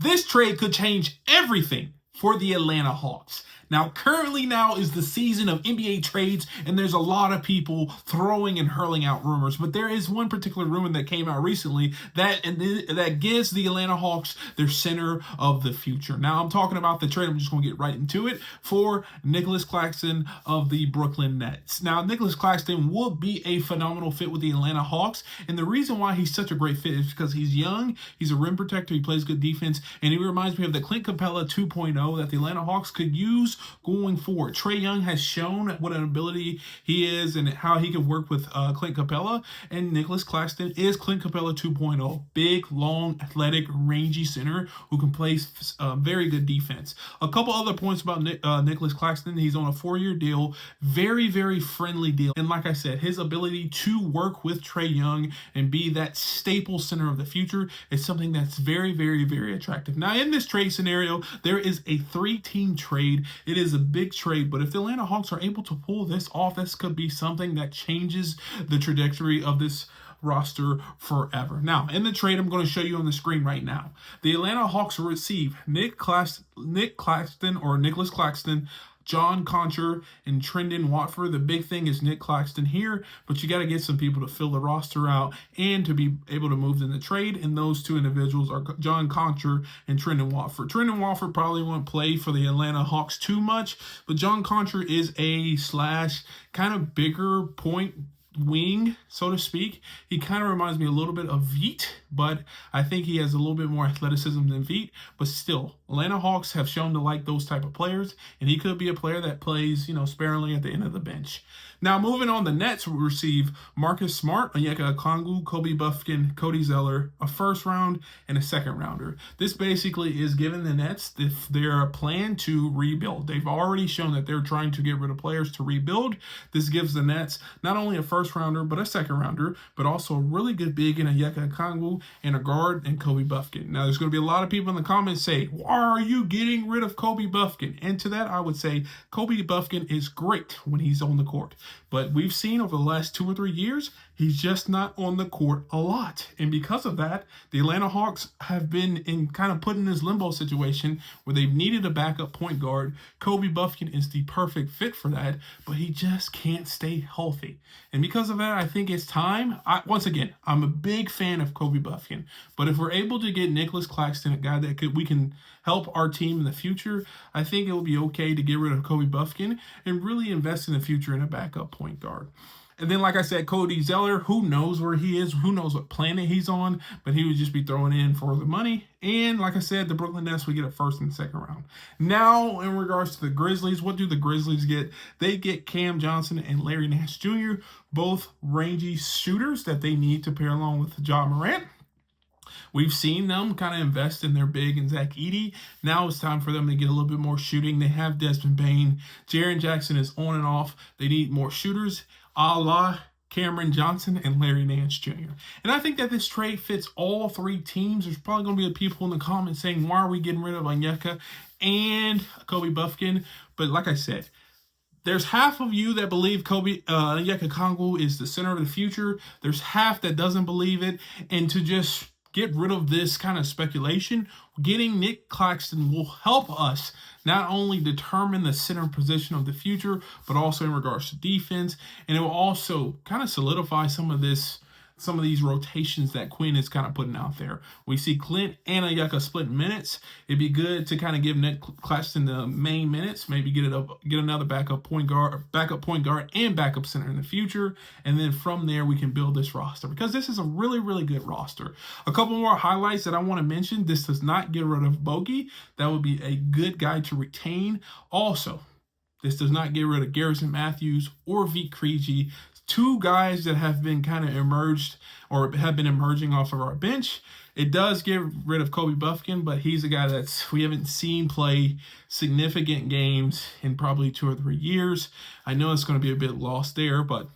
This trade could change everything for the Atlanta Hawks. Now, currently now is the season of NBA trades, and there's a lot of people throwing and hurling out rumors. But there is one particular rumor that came out recently that gives the Atlanta Hawks their center of the future. Now, I'm talking about the trade. I'm just going to get right into it for Nic Claxton of the Brooklyn Nets. Now, Nic Claxton will be a phenomenal fit with the Atlanta Hawks, and the reason why he's such a great fit is because he's young, he's a rim protector, he plays good defense, and he reminds me of the Clint Capella 2.0 that the Atlanta Hawks could use going forward. Trae Young has shown what an ability he is and how he can work with Clint Capella, and Nic Claxton is Clint Capella 2.0. Big, long, athletic, rangy center who can play very good defense. A couple other points about Nic Claxton. He's on a 4-year deal. Very, very friendly deal. And like I said, his ability to work with Trae Young and be that staple center of the future is something that's very, very, very attractive. Now, in this trade scenario, there is a 3-team trade. It is a big trade, but if the Atlanta Hawks are able to pull this off, this could be something that changes the trajectory of this roster forever. Now, in the trade, I'm going to show you on the screen right now. The Atlanta Hawks will receive Nic Claxton, John Concher, and Trendon Watford. The big thing is Nic Claxton here, but you got to get some people to fill the roster out and to be able to move in the trade, and those two individuals are John Concher and Trendon Watford. Trendon Watford probably won't play for the Atlanta Hawks too much, but John Concher is a kind of bigger point wing, so to speak. He kind of reminds me a little bit of Veit, but I think he has a little bit more athleticism than Veit. But still, Atlanta Hawks have shown to like those type of players, and he could be a player that plays, sparingly at the end of the bench. Now, moving on, the Nets will receive Marcus Smart, Onyeka Okongwu, Kobe Buffkin, Cody Zeller, a first round, and a second rounder. This basically is giving the Nets their plan to rebuild. They've already shown that they're trying to get rid of players to rebuild. This gives the Nets not only a first rounder, but a second rounder, but also a really good big in Onyeka Okongwu and a guard and Kobe Buffkin. Now, there's going to be a lot of people in the comments say, why are you getting rid of Kobe Buffkin? And to that, I would say Kobe Buffkin is great when he's on the court. But we've seen over the last 2 or 3 years, he's just not on the court a lot. And because of that, the Atlanta Hawks have been kind of put in this limbo situation where they've needed a backup point guard. Kobe Buffkin is the perfect fit for that, but he just can't stay healthy. And because of that, I think it's time. Once again, I'm a big fan of Kobe Buffkin, but if we're able to get Nic Claxton, a guy that we can help our team in the future, I think it will be okay to get rid of Kobe Buffkin and really invest in the future in a backup point guard. And then, like I said, Cody Zeller, who knows where he is, who knows what planet he's on, but he would just be throwing in for the money. And like I said, the Brooklyn Nets, we get a first and second round. Now, in regards to the Grizzlies, what do the Grizzlies get? They get Cam Johnson and Larry Nance Jr., both rangy shooters that they need to pair along with Ja Morant. We've seen them kind of invest in their big and Zach Edey. Now it's time for them to get a little bit more shooting. They have Desmond Bane. Jaren Jackson is on and off. They need more shooters, a la Cameron Johnson and Larry Nance Jr. And I think that this trade fits all 3 teams. There's probably going to be people in the comments saying, why are we getting rid of Onyeka and Kobe Buffkin? But like I said, there's half of you that believe Onyeka Okongwu is the center of the future. There's half that doesn't believe it. And to just get rid of this kind of speculation, getting Nic Claxton will help us not only determine the center position of the future, but also in regards to defense. And it will also kind of solidify some of these rotations that Quinn is kind of putting out there. We see Clint and Onyeka split minutes. It'd be good to kind of give Nic Claxton the main minutes, maybe get another backup point guard, and backup center in the future. And then from there, we can build this roster because this is a really, really good roster. A couple more highlights that I want to mention. This does not get rid of Bogey. That would be a good guy to retain. Also, this does not get rid of Garrison Matthews or Veit Krejci, 2 guys that have been kind of emerged or have been emerging off of our bench. It does get rid of Kobe Buffkin, but he's a guy we haven't seen play significant games in probably 2 or 3 years. I know it's going to be a bit lost there, but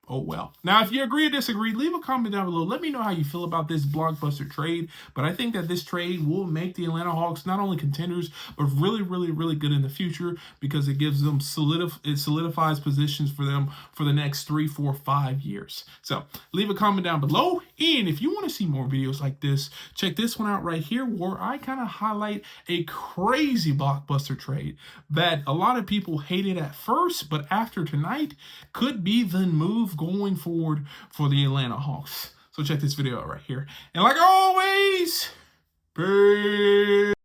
oh well. Now, if you agree or disagree, leave a comment down below. Let me know how you feel about this blockbuster trade. But I think that this trade will make the Atlanta Hawks not only contenders, but really, really, really good in the future, because it gives them it solidifies positions for them for the next 3, 4, 5 years. So leave a comment down below. And if you want to see more videos like this, check this one out right here, where I kind of highlight a crazy blockbuster trade that a lot of people hated at first, but after tonight could be the move going forward for the Atlanta Hawks. So check this video out right here. And like always, peace.